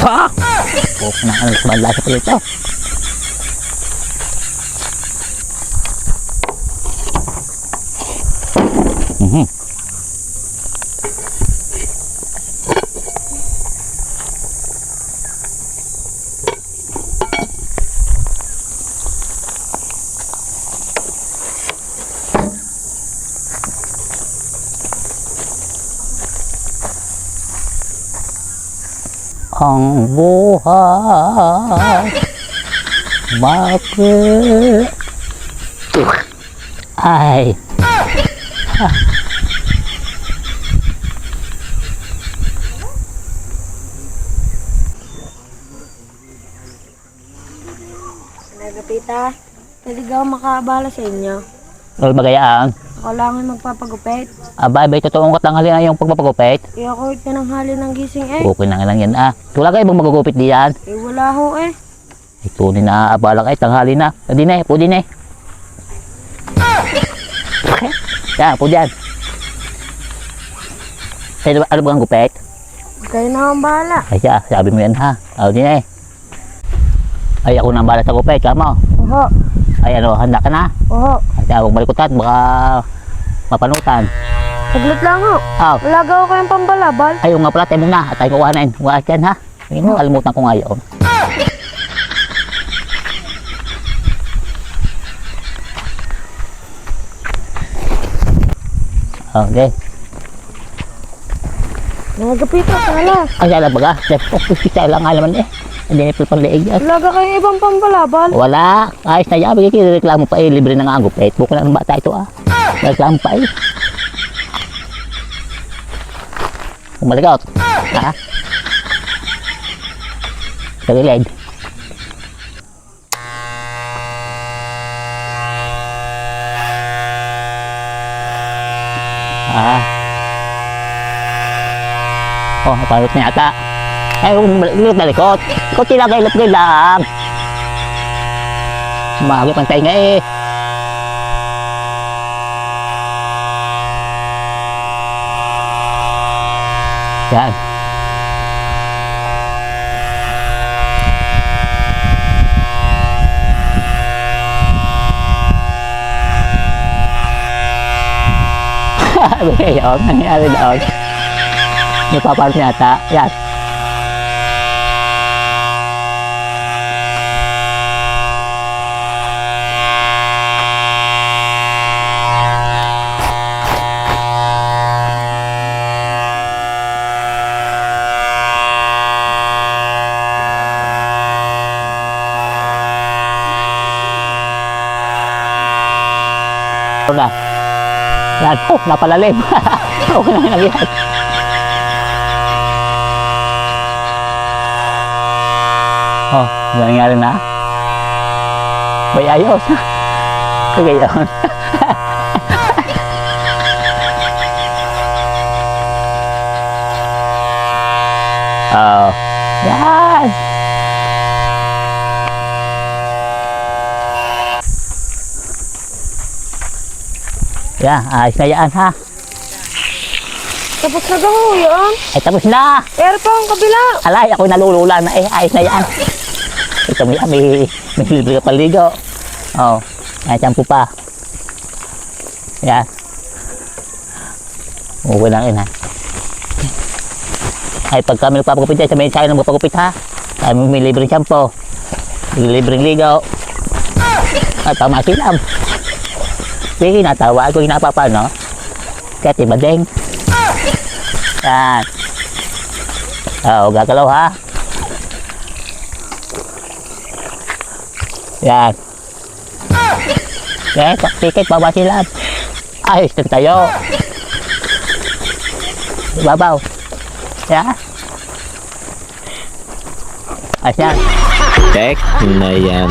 Ah! Oh, nakalas ba lasa pa ito? Ang buhay bakit ay Nagapita, pwede ka makabala sa inyo. ano ba gayaan? Ako lang ay magpapagupit. Abay, totoong katanghali na yung pagpapagupit. Ako ito ng hali ng gising Okay na nga lang yan Tula kayo bang magugupit diyan? Wala ho Ito ni na abala kayo, tanghali na. Pwede na pwede na Yan, pwede yan. Ano ba ang gupit? Kayo na ang bahala. Ay siya, sabi mo yan ha. Di na Ay ako na ang bahala sa gupit, kamo. Oho. Ay ano, handa ka na? Oho. Ay huwag malikutan, baka mapanutan. Saglit lang ho. Wala gaw kayong pambalabal. Ay yung nga pala, tayo muna. At tayo kukuhanin. Huwag yan ha. Ayun mo, kalimutan ko ngayon. Okay. Nagapita, pala. Ay, alam ba ka? Pisa lang alaman Hindi na pala pang leeg yan. Wala ka kayong ibang pambalabal. Wala. Ayos na yan. Reklamo pa libre na nga ang gupit. Buko lang ng bata ito Reklamo pa Umaligot. Ha? Sa lileg. Oh, napalot na yata. Ay, ulit na likot. Ikot sila kayo, lapgay lang. Mahagip ang tayo nga Yan. Ayun, nangyari doon. May paparot niya ata. Yan. Na. Yan. Oh, napalalim. Okay na lang yan. Oh, nangyari na. May ayos. Okay yun. Oh, yan. Yan, ayos na yan ha. Tapos na gaho yan. Ay, tapos na. Pero pa ang kabila. Alay, ako nalulula na ayos na yan. Ito mo yan, may libre ka paligo. Oh, ay, shampoo pa. Yan. Okay lang yun ha. Ay, pag kami nagpapagupit dyan, sabihin sa'yo na magpapagupit ha. Kami may libreng shampoo. Libreng ligaw. At tama silam. Sige, natawa ako yung napapano. Kaya tibadeng. Yan. Oo, gagalaw ha. Yan. Yan, tikit, baba sila. Ayos na tayo. Babaw. Yan. Ayos yan. Tek na yan.